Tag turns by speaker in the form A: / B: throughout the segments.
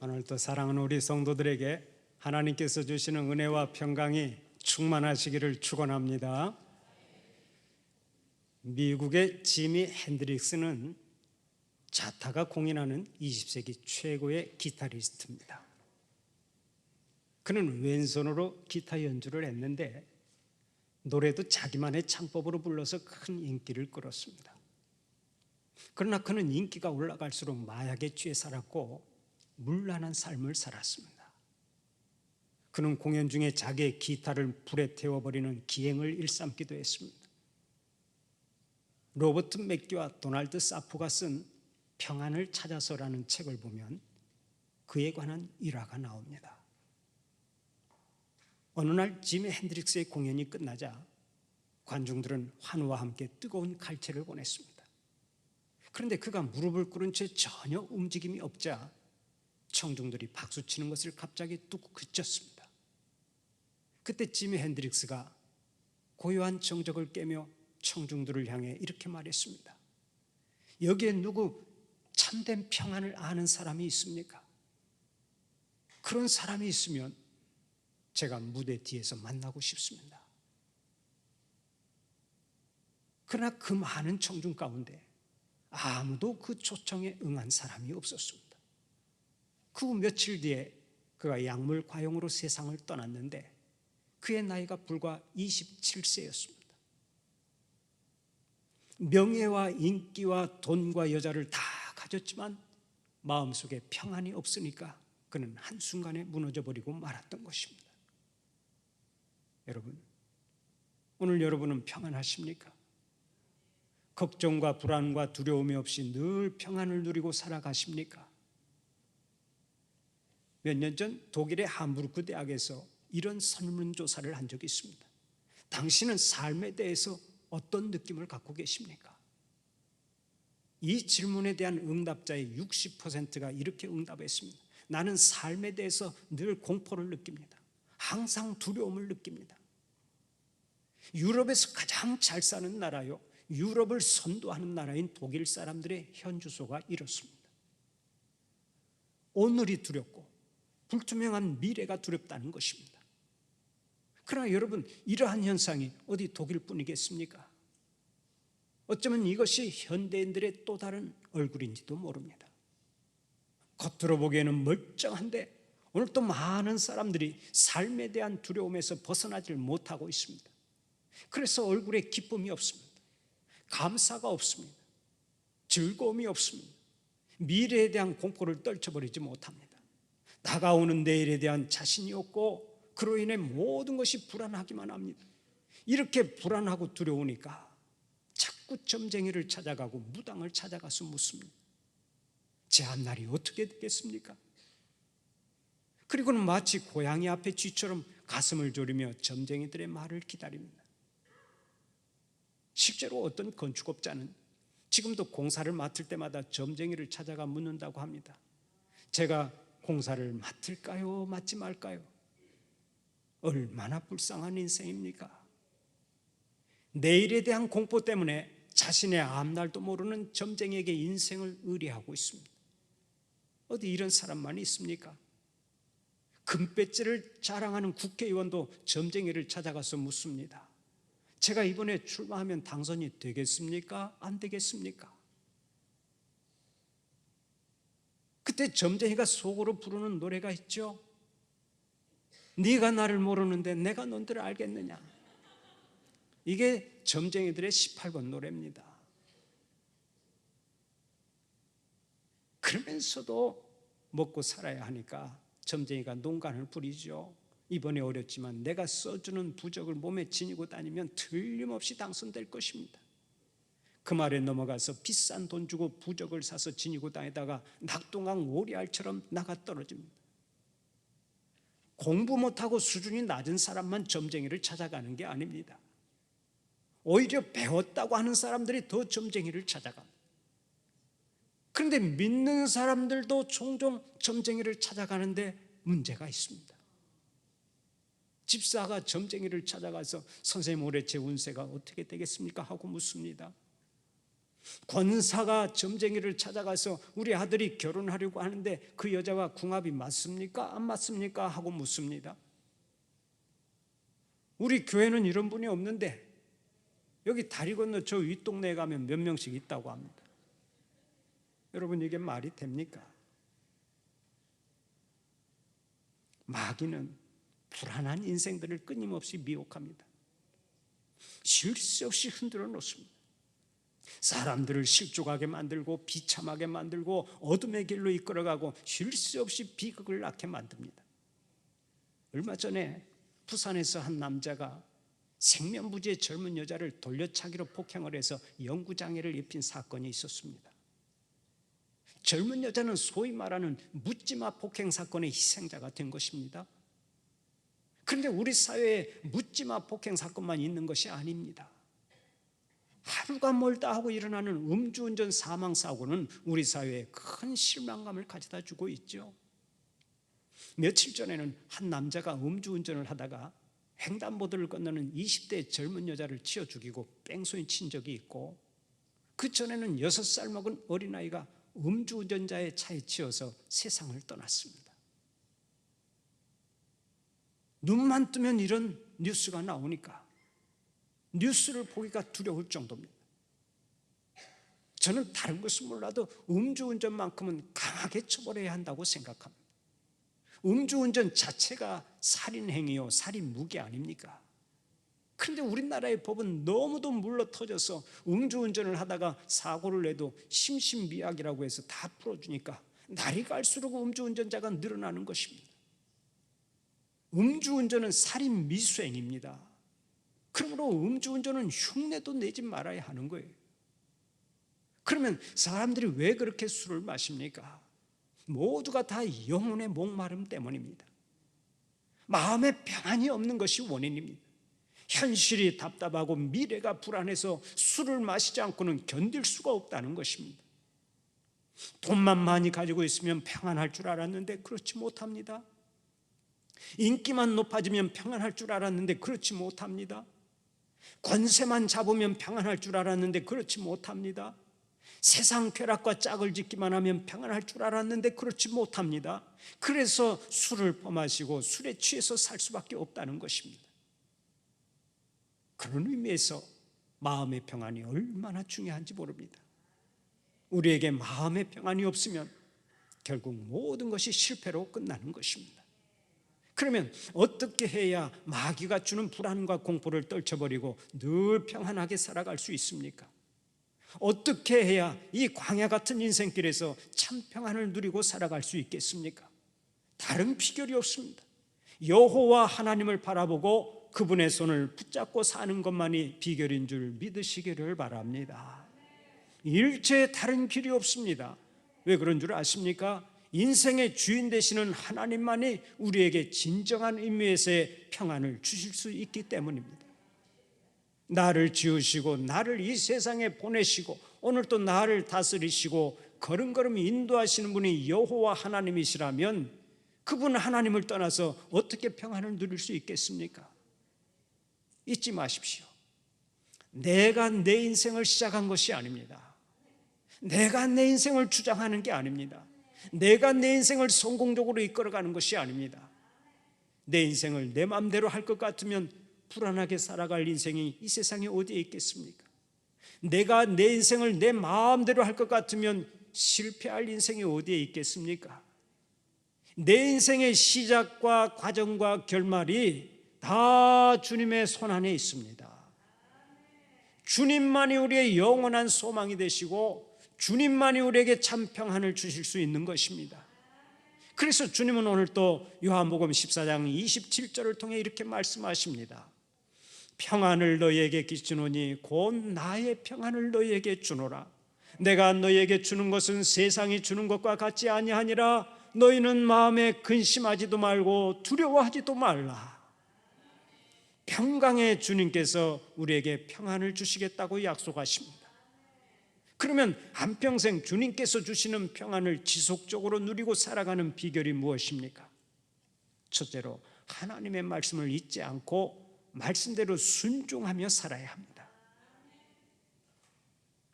A: 오늘도 사랑하는 우리 성도들에게 하나님께서 주시는 은혜와 평강이 충만하시기를 축원합니다. 미국의 지미 핸드릭스는 자타가 공인하는 20세기 최고의 기타리스트입니다. 그는 왼손으로 기타 연주를 했는데 노래도 자기만의 창법으로 불러서 큰 인기를 끌었습니다. 그러나 그는 인기가 올라갈수록 마약에 취해 살았고 문란한 삶을 살았습니다. 그는 공연 중에 자기의 기타를 불에 태워버리는 기행을 일삼기도 했습니다. 로버트 맥기와 도널드 사프가 쓴 평안을 찾아서라는 책을 보면 그에 관한 일화가 나옵니다. 어느 날 지미 핸드릭스의 공연이 끝나자 관중들은 환호와 함께 뜨거운 칼채를 보냈습니다. 그런데 그가 무릎을 꿇은 채 전혀 움직임이 없자 청중들이 박수치는 것을 갑자기 뚝 그쳤습니다. 그때 지미 핸드릭스가 고요한 정적을 깨며 청중들을 향해 이렇게 말했습니다. 여기에 누구 참된 평안을 아는 사람이 있습니까? 그런 사람이 있으면 제가 무대 뒤에서 만나고 싶습니다. 그러나 그 많은 청중 가운데 아무도 그 초청에 응한 사람이 없었습니다. 그 후 며칠 뒤에 그가 약물 과용으로 세상을 떠났는데 그의 나이가 불과 27세였습니다. 명예와 인기와 돈과 여자를 다 가졌지만 마음속에 평안이 없으니까 그는 한순간에 무너져버리고 말았던 것입니다. 여러분, 오늘 여러분은 평안하십니까? 걱정과 불안과 두려움이 없이 늘 평안을 누리고 살아가십니까? 몇 년 전 독일의 함부르크 대학에서 이런 설문조사를 한 적이 있습니다. 당신은 삶에 대해서 어떤 느낌을 갖고 계십니까? 이 질문에 대한 응답자의 60%가 이렇게 응답했습니다. 나는 삶에 대해서 늘 공포를 느낍니다. 항상 두려움을 느낍니다. 유럽에서 가장 잘 사는 나라요, 유럽을 선도하는 나라인 독일 사람들의 현주소가 이렇습니다. 오늘이 두렵고 불투명한 미래가 두렵다는 것입니다. 그러나 여러분, 이러한 현상이 어디 독일뿐이겠습니까? 어쩌면 이것이 현대인들의 또 다른 얼굴인지도 모릅니다. 겉으로 보기에는 멀쩡한데 오늘 또 많은 사람들이 삶에 대한 두려움에서 벗어나질 못하고 있습니다. 그래서 얼굴에 기쁨이 없습니다. 감사가 없습니다. 즐거움이 없습니다. 미래에 대한 공포를 떨쳐버리지 못합니다. 다가오는 내일에 대한 자신이 없고 그로 인해 모든 것이 불안하기만 합니다. 이렇게 불안하고 두려우니까 자꾸 점쟁이를 찾아가고 무당을 찾아가서 묻습니다. 제 앞날이 어떻게 되겠습니까? 그리고는 마치 고양이 앞에 쥐처럼 가슴을 졸이며 점쟁이들의 말을 기다립니다. 실제로 어떤 건축업자는 지금도 공사를 맡을 때마다 점쟁이를 찾아가 묻는다고 합니다. 제가 공사를 맡을까요? 맡지 말까요? 얼마나 불쌍한 인생입니까? 내일에 대한 공포 때문에 자신의 앞날도 모르는 점쟁이에게 인생을 의뢰하고 있습니다. 어디 이런 사람만 있습니까? 금배지를 자랑하는 국회의원도 점쟁이를 찾아가서 묻습니다. 제가 이번에 출마하면 당선이 되겠습니까? 안 되겠습니까? 그때 점쟁이가 속으로 부르는 노래가 있죠. 네가 나를 모르는데 내가 넌들을 알겠느냐. 이게 점쟁이들의 18번 노래입니다. 그러면서도 먹고 살아야 하니까 점쟁이가 농간을 부리죠. 이번에 어렵지만 내가 써주는 부적을 몸에 지니고 다니면 틀림없이 당선될 것입니다. 그 말에 넘어가서 비싼 돈 주고 부적을 사서 지니고 다니다가 낙동강 오리알처럼 나가 떨어집니다. 공부 못하고 수준이 낮은 사람만 점쟁이를 찾아가는 게 아닙니다. 오히려 배웠다고 하는 사람들이 더 점쟁이를 찾아갑니다. 그런데 믿는 사람들도 종종 점쟁이를 찾아가는데 문제가 있습니다. 집사가 점쟁이를 찾아가서 선생님 올해 제 운세가 어떻게 되겠습니까? 하고 묻습니다. 권사가 점쟁이를 찾아가서 우리 아들이 결혼하려고 하는데 그 여자와 궁합이 맞습니까? 안 맞습니까? 하고 묻습니다. 우리 교회는 이런 분이 없는데 여기 다리 건너 저 윗동네에 가면 몇 명씩 있다고 합니다. 여러분, 이게 말이 됩니까? 마귀는 불안한 인생들을 끊임없이 미혹합니다. 쉴 새 없이 흔들어 놓습니다. 사람들을 실족하게 만들고 비참하게 만들고 어둠의 길로 이끌어가고 쉴 새 없이 비극을 낳게 만듭니다. 얼마 전에 부산에서 한 남자가 생면부지의 젊은 여자를 돌려차기로 폭행을 해서 영구장애를 입힌 사건이 있었습니다. 젊은 여자는 소위 말하는 묻지마 폭행 사건의 희생자가 된 것입니다. 그런데 우리 사회에 묻지마 폭행 사건만 있는 것이 아닙니다. 하루가 멀다 하고 일어나는 음주운전 사망사고는 우리 사회에 큰 실망감을 가져다 주고 있죠. 며칠 전에는 한 남자가 음주운전을 하다가 횡단보도를 건너는 20대 젊은 여자를 치어 죽이고 뺑소니 친 적이 있고, 그 전에는 6살 먹은 어린아이가 음주운전자의 차에 치여서 세상을 떠났습니다. 눈만 뜨면 이런 뉴스가 나오니까 뉴스를 보기가 두려울 정도입니다. 저는 다른 것은 몰라도 음주운전만큼은 강하게 처벌해야 한다고 생각합니다. 음주운전 자체가 살인행위요, 살인무기 아닙니까? 그런데 우리나라의 법은 너무도 물러터져서 음주운전을 하다가 사고를 내도 심신미약이라고 해서 다 풀어주니까 날이 갈수록 음주운전자가 늘어나는 것입니다. 음주운전은 살인미수행입니다. 그러므로 음주운전은 흉내도 내지 말아야 하는 거예요. 그러면 사람들이 왜 그렇게 술을 마십니까? 모두가 다 영혼의 목마름 때문입니다. 마음에 평안이 없는 것이 원인입니다. 현실이 답답하고 미래가 불안해서 술을 마시지 않고는 견딜 수가 없다는 것입니다. 돈만 많이 가지고 있으면 평안할 줄 알았는데 그렇지 못합니다. 인기만 높아지면 평안할 줄 알았는데 그렇지 못합니다. 권세만 잡으면 평안할 줄 알았는데 그렇지 못합니다. 세상 쾌락과 짝을 짓기만 하면 평안할 줄 알았는데 그렇지 못합니다. 그래서 술을 퍼마시고 술에 취해서 살 수밖에 없다는 것입니다. 그런 의미에서 마음의 평안이 얼마나 중요한지 모릅니다. 우리에게 마음의 평안이 없으면 결국 모든 것이 실패로 끝나는 것입니다. 그러면 어떻게 해야 마귀가 주는 불안과 공포를 떨쳐버리고 늘 평안하게 살아갈 수 있습니까? 어떻게 해야 이 광야 같은 인생길에서 참 평안을 누리고 살아갈 수 있겠습니까? 다른 비결이 없습니다. 여호와 하나님을 바라보고 그분의 손을 붙잡고 사는 것만이 비결인 줄 믿으시기를 바랍니다. 일체의 다른 길이 없습니다. 왜 그런 줄 아십니까? 인생의 주인 되시는 하나님만이 우리에게 진정한 의미에서의 평안을 주실 수 있기 때문입니다. 나를 지으시고 나를 이 세상에 보내시고 오늘 또 나를 다스리시고 걸음걸음 인도하시는 분이 여호와 하나님이시라면 그분 하나님을 떠나서 어떻게 평안을 누릴 수 있겠습니까? 잊지 마십시오. 내가 내 인생을 시작한 것이 아닙니다. 내가 내 인생을 주장하는 게 아닙니다. 내가 내 인생을 성공적으로 이끌어가는 것이 아닙니다. 내 인생을 내 마음대로 할 것 같으면 불안하게 살아갈 인생이 이 세상에 어디에 있겠습니까? 내가 내 인생을 내 마음대로 할 것 같으면 실패할 인생이 어디에 있겠습니까? 내 인생의 시작과 과정과 결말이 다 주님의 손안에 있습니다. 주님만이 우리의 영원한 소망이 되시고 주님만이 우리에게 참 평안을 주실 수 있는 것입니다. 그래서 주님은 오늘 또 요한복음 14장 27절을 통해 이렇게 말씀하십니다. 평안을 너희에게 끼치노니 곧 나의 평안을 너희에게 주노라. 내가 너희에게 주는 것은 세상이 주는 것과 같지 아니하니라. 너희는 마음에 근심하지도 말고 두려워하지도 말라. 평강의 주님께서 우리에게 평안을 주시겠다고 약속하십니다. 그러면 한평생 주님께서 주시는 평안을 지속적으로 누리고 살아가는 비결이 무엇입니까? 첫째로 하나님의 말씀을 잊지 않고 말씀대로 순종하며 살아야 합니다.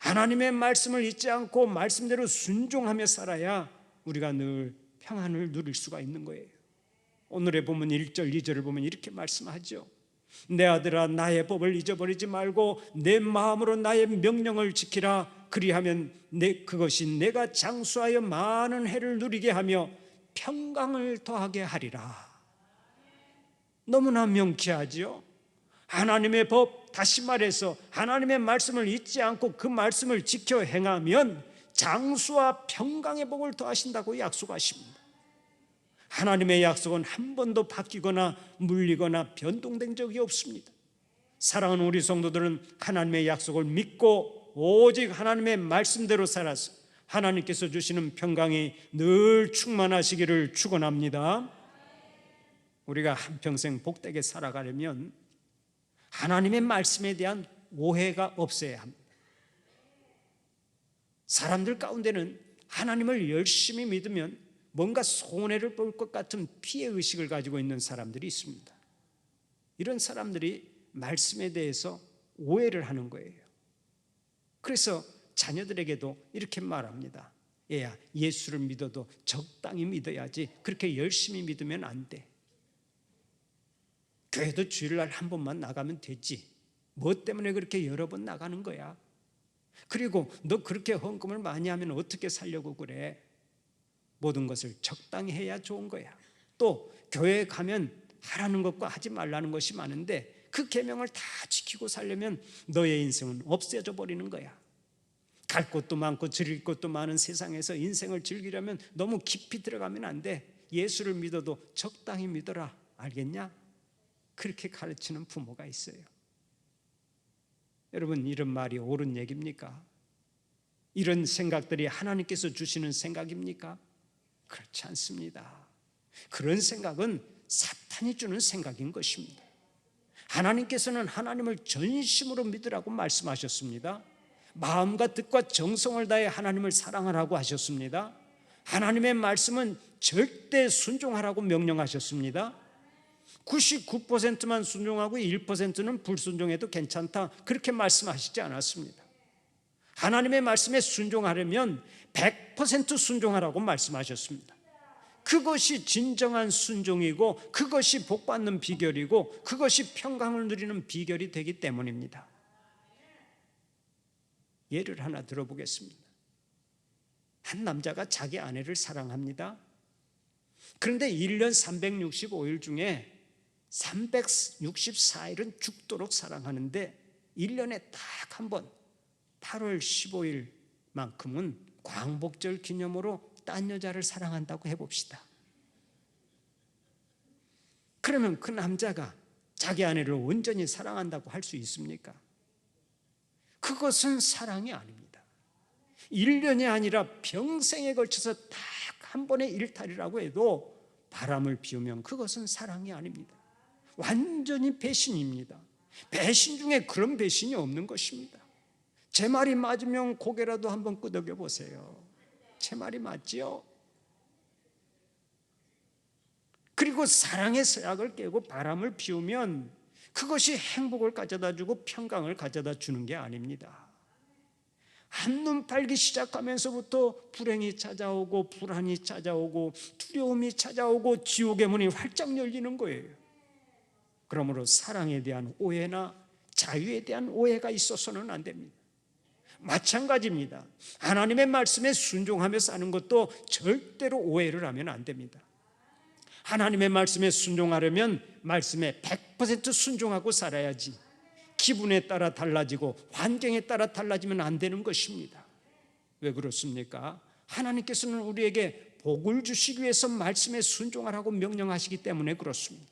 A: 하나님의 말씀을 잊지 않고 말씀대로 순종하며 살아야 우리가 늘 평안을 누릴 수가 있는 거예요. 오늘의 본문 1절 2절을 보면 이렇게 말씀하죠. 내 아들아, 나의 법을 잊어버리지 말고 내 마음으로 나의 명령을 지키라. 그리하면 그것이 내가 장수하여 많은 해를 누리게 하며 평강을 더하게 하리라. 너무나 명쾌하지요. 하나님의 법, 다시 말해서 하나님의 말씀을 잊지 않고 그 말씀을 지켜 행하면 장수와 평강의 복을 더하신다고 약속하십니다. 하나님의 약속은 한 번도 바뀌거나 물리거나 변동된 적이 없습니다. 사랑하는 우리 성도들은 하나님의 약속을 믿고 오직 하나님의 말씀대로 살아서 하나님께서 주시는 평강이 늘 충만하시기를 축원합니다. 우리가 한평생 복되게 살아가려면 하나님의 말씀에 대한 오해가 없어야 합니다. 사람들 가운데는 하나님을 열심히 믿으면 뭔가 손해를 볼 것 같은 피해의식을 가지고 있는 사람들이 있습니다. 이런 사람들이 말씀에 대해서 오해를 하는 거예요. 그래서 자녀들에게도 이렇게 말합니다. 얘야, 예수를 믿어도 적당히 믿어야지 그렇게 열심히 믿으면 안 돼. 교회도 주일날 한 번만 나가면 되지. 뭐 때문에 그렇게 여러 번 나가는 거야? 그리고 너 그렇게 헌금을 많이 하면 어떻게 살려고 그래? 모든 것을 적당히 해야 좋은 거야. 또 교회에 가면 하라는 것과 하지 말라는 것이 많은데 그 계명을 다 지키고 살려면 너의 인생은 없어져 버리는 거야. 갈 곳도 많고 즐길 것도 많은 세상에서 인생을 즐기려면 너무 깊이 들어가면 안 돼. 예수를 믿어도 적당히 믿어라. 알겠냐? 그렇게 가르치는 부모가 있어요. 여러분, 이런 말이 옳은 얘기입니까? 이런 생각들이 하나님께서 주시는 생각입니까? 그렇지 않습니다. 그런 생각은 사탄이 주는 생각인 것입니다. 하나님께서는 하나님을 전심으로 믿으라고 말씀하셨습니다. 마음과 뜻과 정성을 다해 하나님을 사랑하라고 하셨습니다. 하나님의 말씀은 절대 순종하라고 명령하셨습니다. 99%만 순종하고 1%는 불순종해도 괜찮다, 그렇게 말씀하시지 않았습니다. 하나님의 말씀에 순종하려면 100% 순종하라고 말씀하셨습니다. 그것이 진정한 순종이고 그것이 복받는 비결이고 그것이 평강을 누리는 비결이 되기 때문입니다. 예를 하나 들어보겠습니다. 한 남자가 자기 아내를 사랑합니다. 그런데 1년 365일 중에 364일은 죽도록 사랑하는데 1년에 딱 한 번 8월 15일만큼은 광복절 기념으로 딴 여자를 사랑한다고 해봅시다. 그러면 그 남자가 자기 아내를 온전히 사랑한다고 할 수 있습니까? 그것은 사랑이 아닙니다. 1년이 아니라 평생에 걸쳐서 딱 한 번의 일탈이라고 해도 바람을 피우면 그것은 사랑이 아닙니다. 완전히 배신입니다. 배신 중에 그런 배신이 없는 것입니다. 제 말이 맞으면 고개라도 한번 끄덕여 보세요. 제 말이 맞지요? 그리고 사랑의 서약을 깨고 바람을 피우면 그것이 행복을 가져다 주고 평강을 가져다 주는 게 아닙니다. 한눈 팔기 시작하면서부터 불행이 찾아오고 불안이 찾아오고 두려움이 찾아오고 지옥의 문이 활짝 열리는 거예요. 그러므로 사랑에 대한 오해나 자유에 대한 오해가 있어서는 안 됩니다. 마찬가지입니다. 하나님의 말씀에 순종하며 사는 것도 절대로 오해를 하면 안 됩니다. 하나님의 말씀에 순종하려면 말씀에 100% 순종하고 살아야지, 기분에 따라 달라지고 환경에 따라 달라지면 안 되는 것입니다. 왜 그렇습니까? 하나님께서는 우리에게 복을 주시기 위해서 말씀에 순종하라고 명령하시기 때문에 그렇습니다.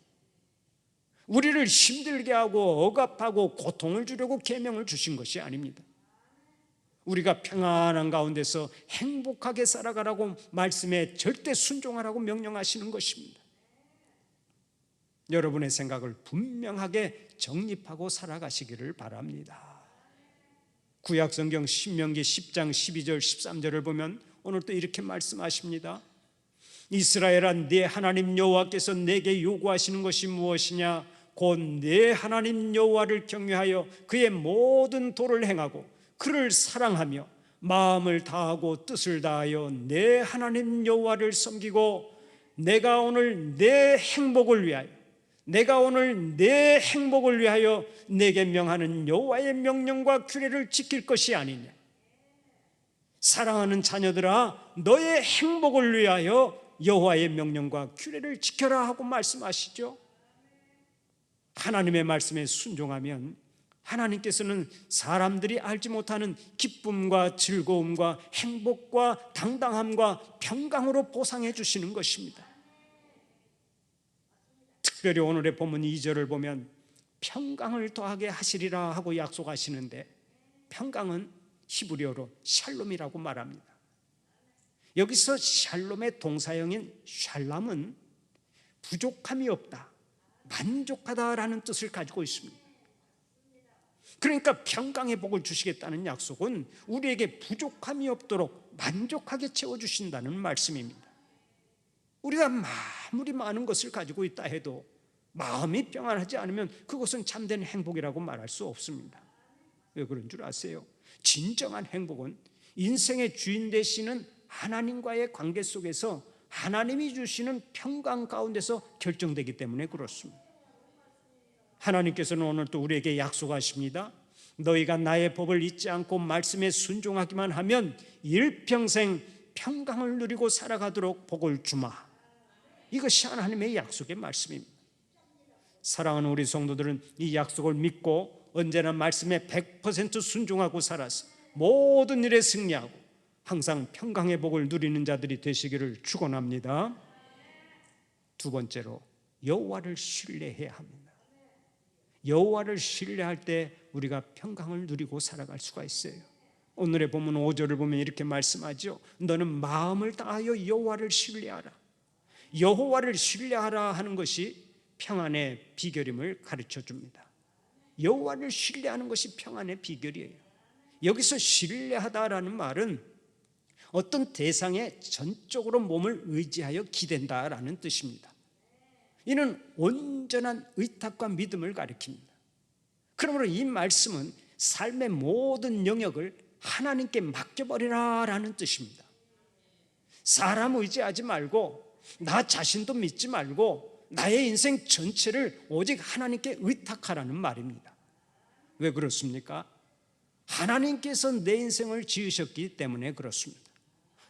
A: 우리를 힘들게 하고 억압하고 고통을 주려고 계명을 주신 것이 아닙니다. 우리가 평안한 가운데서 행복하게 살아가라고 말씀에 절대 순종하라고 명령하시는 것입니다. 여러분의 생각을 분명하게 정립하고 살아가시기를 바랍니다. 구약성경 신명기 10장 12절 13절을 보면 오늘 또 이렇게 말씀하십니다. 이스라엘아, 네 하나님 여호와께서 내게 요구하시는 것이 무엇이냐? 곧 네 하나님 여호와를 경외하여 그의 모든 도를 행하고 그를 사랑하며 마음을 다하고 뜻을 다하여 내 하나님 여호와를 섬기고 내가 오늘 내 행복을 위하여 내게 명하는 여호와의 명령과 규례를 지킬 것이 아니냐. 사랑하는 자녀들아, 너의 행복을 위하여 여호와의 명령과 규례를 지켜라 하고 말씀하시죠. 하나님의 말씀에 순종하면 하나님께서는 사람들이 알지 못하는 기쁨과 즐거움과 행복과 당당함과 평강으로 보상해 주시는 것입니다. 특별히 오늘의 본문 2절을 보면 평강을 더하게 하시리라 하고 약속하시는데, 평강은 히브리어로 샬롬이라고 말합니다. 여기서 샬롬의 동사형인 샬람은 부족함이 없다, 만족하다라는 뜻을 가지고 있습니다. 그러니까 평강의 복을 주시겠다는 약속은 우리에게 부족함이 없도록 만족하게 채워주신다는 말씀입니다. 우리가 아무리 많은 것을 가지고 있다 해도 마음이 평안하지 않으면 그것은 참된 행복이라고 말할 수 없습니다. 왜 그런 줄 아세요? 진정한 행복은 인생의 주인 되시는 하나님과의 관계 속에서 하나님이 주시는 평강 가운데서 결정되기 때문에 그렇습니다. 하나님께서는 오늘 또 우리에게 약속하십니다. 너희가 나의 법을 잊지 않고 말씀에 순종하기만 하면 일평생 평강을 누리고 살아가도록 복을 주마. 이것이 하나님의 약속의 말씀입니다. 사랑하는 우리 성도들은 이 약속을 믿고 언제나 말씀에 100% 순종하고 살아서 모든 일에 승리하고 항상 평강의 복을 누리는 자들이 되시기를 축원합니다. 두 번째로, 여호와를 신뢰해야 합니다. 여호와를 신뢰할 때 우리가 평강을 누리고 살아갈 수가 있어요. 오늘의 본문 5절을 보면 이렇게 말씀하죠. 너는 마음을 다하여 여호와를 신뢰하라. 여호와를 신뢰하라 하는 것이 평안의 비결임을 가르쳐 줍니다. 여호와를 신뢰하는 것이 평안의 비결이에요. 여기서 신뢰하다라는 말은 어떤 대상에 전적으로 몸을 의지하여 기댄다라는 뜻입니다. 이는 온전한 의탁과 믿음을 가리킵니다. 그러므로 이 말씀은 삶의 모든 영역을 하나님께 맡겨버리라라는 뜻입니다. 사람 의지하지 말고 나 자신도 믿지 말고 나의 인생 전체를 오직 하나님께 의탁하라는 말입니다. 왜 그렇습니까? 하나님께서 내 인생을 지으셨기 때문에 그렇습니다.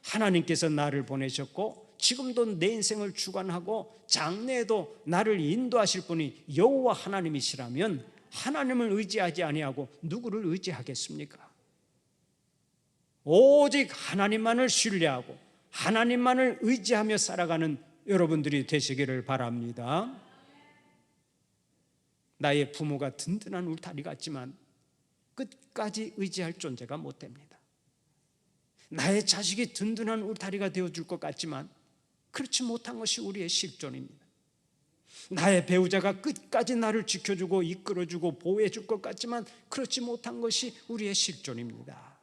A: 하나님께서 나를 보내셨고 지금도 내 인생을 주관하고 장래에도 나를 인도하실 분이 여호와 하나님이시라면 하나님을 의지하지 아니하고 누구를 의지하겠습니까? 오직 하나님만을 신뢰하고 하나님만을 의지하며 살아가는 여러분들이 되시기를 바랍니다. 나의 부모가 든든한 울타리 같지만 끝까지 의지할 존재가 못 됩니다. 나의 자식이 든든한 울타리가 되어줄 것 같지만 그렇지 못한 것이 우리의 실존입니다. 나의 배우자가 끝까지 나를 지켜주고 이끌어주고 보호해줄 것 같지만 그렇지 못한 것이 우리의 실존입니다.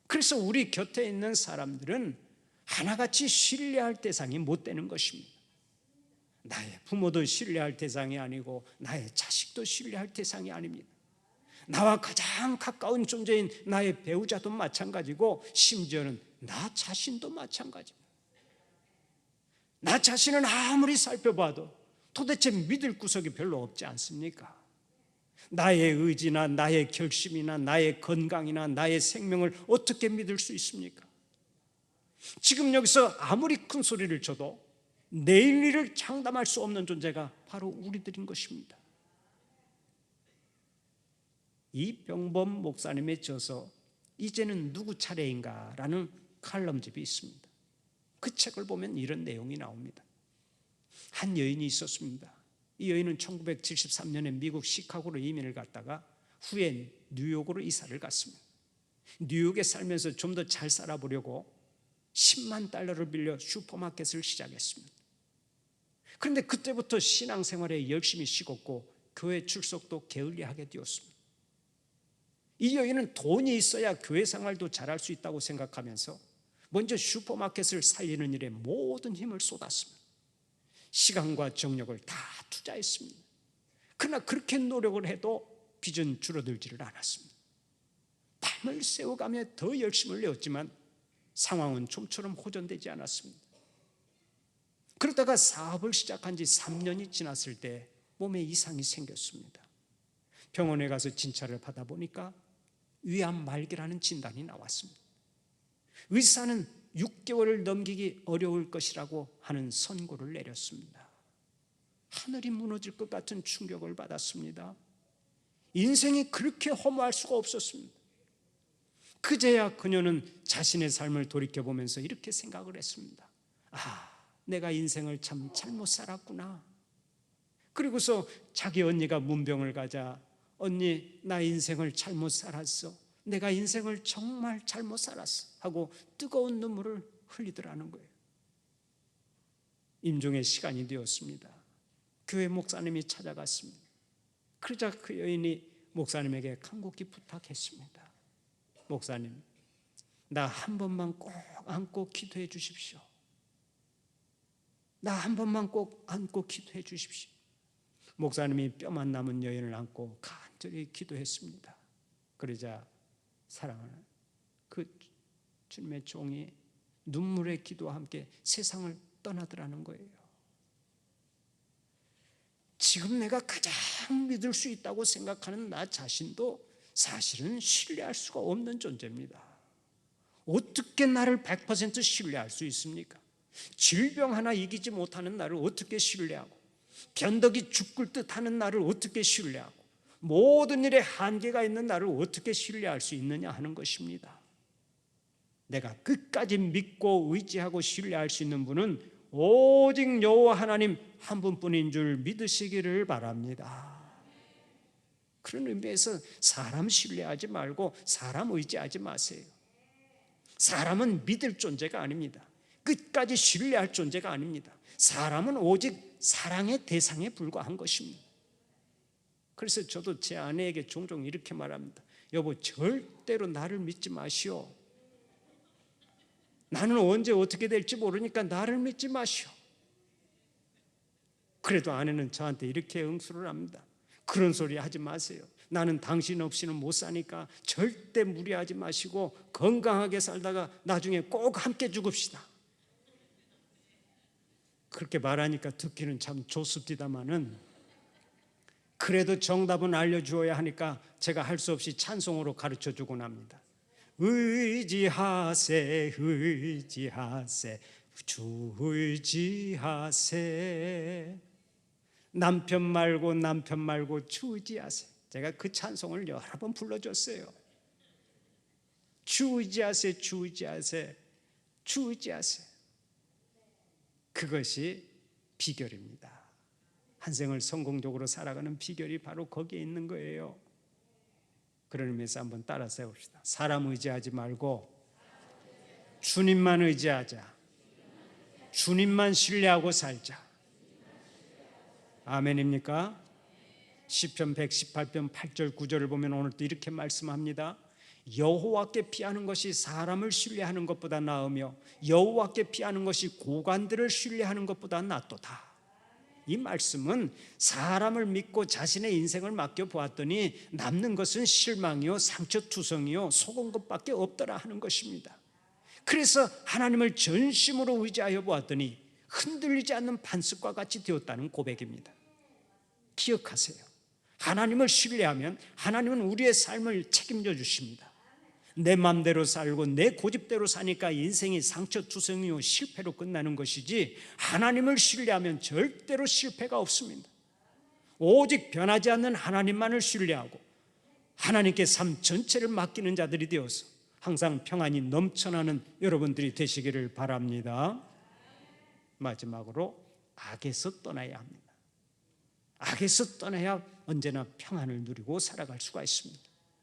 A: 그래서 우리 곁에 있는 사람들은 하나같이 신뢰할 대상이 못 되는 것입니다. 나의 부모도 신뢰할 대상이 아니고 나의 자식도 신뢰할 대상이 아닙니다. 나와 가장 가까운 존재인 나의 배우자도 마찬가지고 심지어는 나 자신도 마찬가지입니다. 나 자신은 아무리 살펴봐도 도대체 믿을 구석이 별로 없지 않습니까? 나의 의지나 나의 결심이나 나의 건강이나 나의 생명을 어떻게 믿을 수 있습니까? 지금 여기서 아무리 큰 소리를 쳐도 내일 일을 장담할 수 없는 존재가 바로 우리들인 것입니다. 이병범 목사님의 저서 이제는 누구 차례인가 라는 칼럼집이 있습니다. 그 책을 보면 이런 내용이 나옵니다. 한 여인이 있었습니다. 이 여인은 1973년에 미국 시카고로 이민을 갔다가 후에 뉴욕으로 이사를 갔습니다. 뉴욕에 살면서 좀 더 잘 살아보려고 10만 달러를 빌려 슈퍼마켓을 시작했습니다. 그런데 그때부터 신앙생활에 열심히 식었고 교회 출석도 게을리하게 되었습니다. 이 여인은 돈이 있어야 교회 생활도 잘할 수 있다고 생각하면서 먼저 슈퍼마켓을 살리는 일에 모든 힘을 쏟았습니다. 시간과 정력을 다 투자했습니다. 그러나 그렇게 노력을 해도 빚은 줄어들지를 않았습니다. 밤을 새워가며 더 열심을 내었지만 상황은 좀처럼 호전되지 않았습니다. 그러다가 사업을 시작한 지 3년이 지났을 때 몸에 이상이 생겼습니다. 병원에 가서 진찰을 받아보니까 위암 말기라는 진단이 나왔습니다. 의사는 6개월을 넘기기 어려울 것이라고 하는 선고를 내렸습니다. 하늘이 무너질 것 같은 충격을 받았습니다. 인생이 그렇게 허무할 수가 없었습니다. 그제야 그녀는 자신의 삶을 돌이켜보면서 이렇게 생각을 했습니다. 내가 인생을 참 잘못 살았구나. 그리고서 자기 언니가 문병을 가자, 언니, 나 인생을 잘못 살았어. 내가 인생을 정말 잘못 살았어 하고 뜨거운 눈물을 흘리더라는 거예요. 임종의 시간이 되었습니다. 교회 목사님이 찾아갔습니다. 그러자 그 여인이 목사님에게 간곡히 부탁했습니다. 목사님, 나 한 번만 꼭 안고 기도해 주십시오. 나 한 번만 꼭 안고 기도해 주십시오. 목사님이 뼈만 남은 여인을 안고 간절히 기도했습니다. 그러자 사랑하는 그 주님의 종이 눈물의 기도와 함께 세상을 떠나더라는 거예요. 지금 내가 가장 믿을 수 있다고 생각하는 나 자신도 사실은 신뢰할 수가 없는 존재입니다. 어떻게 나를 100% 신뢰할 수 있습니까? 질병 하나 이기지 못하는 나를 어떻게 신뢰하고, 변덕이 죽을 듯 하는 나를 어떻게 신뢰하고, 모든 일에 한계가 있는 나를 어떻게 신뢰할 수 있느냐 하는 것입니다. 내가 끝까지 믿고 의지하고 신뢰할 수 있는 분은 오직 여호와 하나님 한 분뿐인 줄 믿으시기를 바랍니다. 그런 의미에서 사람 신뢰하지 말고 사람 의지하지 마세요. 사람은 믿을 존재가 아닙니다. 끝까지 신뢰할 존재가 아닙니다. 사람은 오직 사랑의 대상에 불과한 것입니다. 그래서 저도 제 아내에게 종종 이렇게 말합니다. 여보, 절대로 나를 믿지 마시오. 나는 언제 어떻게 될지 모르니까 나를 믿지 마시오. 그래도 아내는 저한테 이렇게 응수를 합니다. 그런 소리 하지 마세요. 나는 당신 없이는 못 사니까 절대 무리하지 마시고 건강하게 살다가 나중에 꼭 함께 죽읍시다. 그렇게 말하니까 듣기는 참 좋습니다마는, 그래도 정답은 알려주어야 하니까 제가 할 수 없이 찬송으로 가르쳐주곤 합니다. 의지하세, 의지하세, 주 의지하세. 남편 말고 주 의지하세. 제가 그 찬송을 여러 번 불러줬어요. 주 의지하세, 주 의지하세, 주 의지하세. 그것이 비결입니다. 한 생을 성공적으로 살아가는 비결이 바로 거기에 있는 거예요. 그런 의미에서 한번 따라서 해봅시다. 사람 의지하지 말고 주님만 의지하자. 주님만 신뢰하고 살자. 아멘입니까? 시편 118편 8절 9절을 보면 오늘도 이렇게 말씀합니다. 여호와께 피하는 것이 사람을 신뢰하는 것보다 나으며 여호와께 피하는 것이 고관들을 신뢰하는 것보다 낫도다. 이 말씀은 사람을 믿고 자신의 인생을 맡겨보았더니 남는 것은 실망이요 상처투성이요 속은 것밖에 없더라 하는 것입니다. 그래서 하나님을 전심으로 의지하여 보았더니 흔들리지 않는 반석과 같이 되었다는 고백입니다. 기억하세요. 하나님을 신뢰하면 하나님은 우리의 삶을 책임져 주십니다. 내 맘대로 살고 내 고집대로 사니까 인생이 상처투성이요 실패로 끝나는 것이지, 하나님을 신뢰하면 절대로 실패가 없습니다. 오직 변하지 않는 하나님만을 신뢰하고 하나님께 삶 전체를 맡기는 자들이 되어서 항상 평안이 넘쳐나는 여러분들이 되시기를 바랍니다. 마지막으로 악에서 떠나야 합니다. 악에서 떠나야 언제나 평안을 누리고 살아갈 수가 있습니다.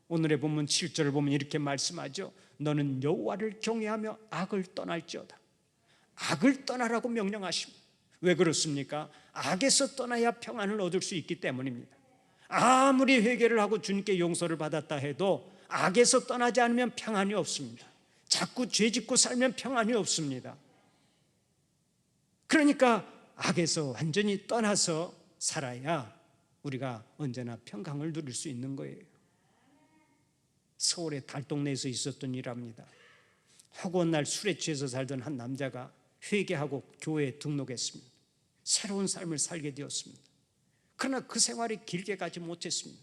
A: 오늘의 본문 7절을 보면 이렇게 말씀하죠. 너는 여호와를 경외하며 악을 떠날지어다. 악을 떠나라고 명령하십니다. 왜 그렇습니까? 악에서 떠나야 평안을 얻을 수 있기 때문입니다. 아무리 회개를 하고 주님께 용서를 받았다 해도 악에서 떠나지 않으면 평안이 없습니다. 자꾸 죄 짓고 살면 평안이 없습니다. 그러니까 악에서 완전히 떠나서 살아야 우리가 언제나 평강을 누릴 수 있는 거예요. 서울의 달동네에서 있었던 일합니다. 허구한 날 술에 취해서 살던 한 남자가 회개하고 교회에 등록했습니다. 새로운 삶을 살게 되었습니다. 그러나 그 생활이 길게 가지 못했습니다.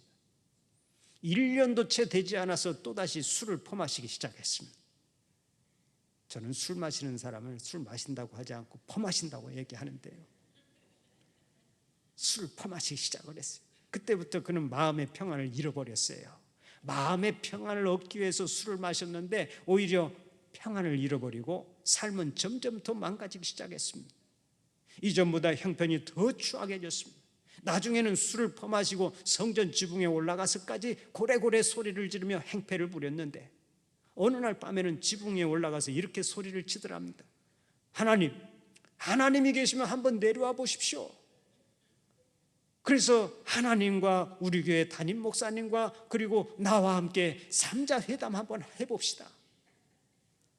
A: 1년도 채 되지 않아서 또다시 술을 퍼마시기 시작했습니다. 저는 술 마시는 사람을 술 마신다고 하지 않고 퍼마신다고 얘기하는데요, 술을 퍼마시기 시작을 했어요. 그때부터 그는 마음의 평안을 잃어버렸어요. 마음의 평안을 얻기 위해서 술을 마셨는데 오히려 평안을 잃어버리고 삶은 점점 더 망가지기 시작했습니다. 이전보다 형편이 더 추악해졌습니다. 나중에는 술을 퍼마시고 성전 지붕에 올라가서까지 고래고래 소리를 지르며 행패를 부렸는데 어느 날 밤에는 지붕에 올라가서 이렇게 소리를 치더랍니다. 하나님이 계시면 한번 내려와 보십시오. 그래서 하나님과 우리 교회 담임 목사님과 그리고 나와 함께 삼자회담 한번 해봅시다.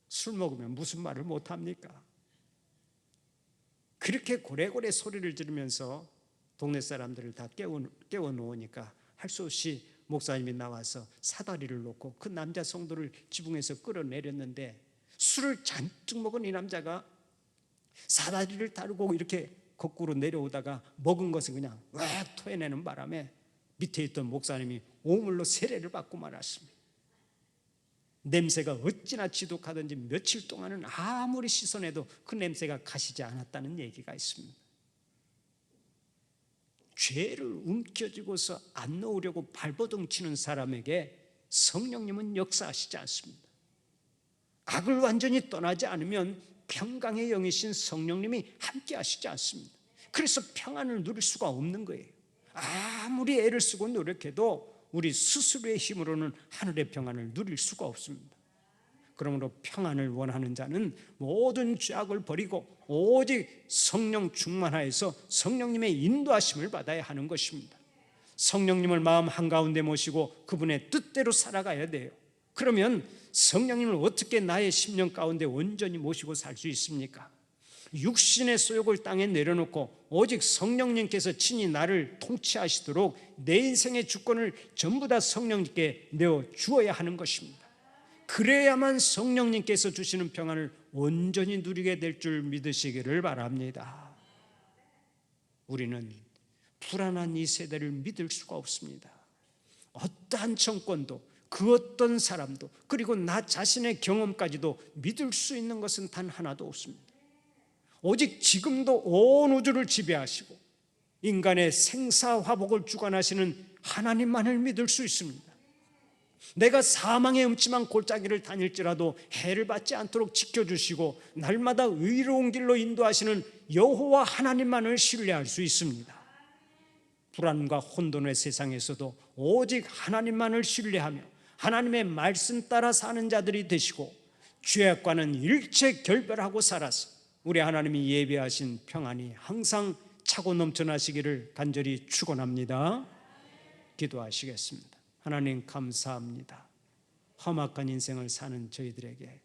A: 술 먹으면 무슨 말을 못합니까? 그렇게 고래고래 소리를 지르면서 동네 사람들을 다 깨워 놓으니까 할 수 없이 목사님이 나와서 사다리를 놓고 그 남자 성도를 지붕에서 끌어내렸는데, 술을 잔뜩 먹은 이 남자가 사다리를 다루고 이렇게 거꾸로 내려오다가 먹은 것을 그냥 왁 토해내는 바람에 밑에 있던 목사님이 오물로 세례를 받고 말았습니다. 냄새가 어찌나 지독하든지 며칠 동안은 아무리 씻어내도 그 냄새가 가시지 않았다는 얘기가 있습니다. 죄를 움켜쥐고서 안 놓으려고 발버둥 치는 사람에게 성령님은 역사하시지 않습니다. 악을 완전히 떠나지 않으면 평강의 영이신 성령님이 함께 하시지 않습니다. 그래서 평안을 누릴 수가 없는 거예요. 아무리 애를 쓰고 노력해도 우리 스스로의 힘으로는 하늘의 평안을 누릴 수가 없습니다. 그러므로 평안을 원하는 자는 모든 죄악을 버리고 오직 성령 충만하여서 성령님의 인도하심을 받아야 하는 것입니다. 성령님을 마음 한가운데 모시고 그분의 뜻대로 살아가야 돼요. 그러면 성령님을 어떻게 나의 심령 가운데 온전히 모시고 살 수 있습니까? 육신의 소욕을 땅에 내려놓고 오직 성령님께서 친히 나를 통치하시도록 내 인생의 주권을 전부 다 성령님께 내어 주어야 하는 것입니다. 그래야만 성령님께서 주시는 평안을 온전히 누리게 될 줄 믿으시기를 바랍니다. 우리는 불안한 이 세대를 믿을 수가 없습니다. 어떠한 정권도 그 어떤 사람도 그리고 나 자신의 경험까지도 믿을 수 있는 것은 단 하나도 없습니다. 오직 지금도 온 우주를 지배하시고 인간의 생사화복을 주관하시는 하나님만을 믿을 수 있습니다. 내가 사망의 음침한 골짜기를 다닐지라도 해를 받지 않도록 지켜주시고 날마다 의로운 길로 인도하시는 여호와 하나님만을 신뢰할 수 있습니다. 불안과 혼돈의 세상에서도 오직 하나님만을 신뢰하며 하나님의 말씀 따라 사는 자들이 되시고 죄악과는 일체 결별하고 살아서 우리 하나님이 예비하신 평안이 항상 차고 넘쳐나시기를 간절히 축원합니다. 기도하시겠습니다. 하나님 감사합니다. 험악한 인생을 사는 저희들에게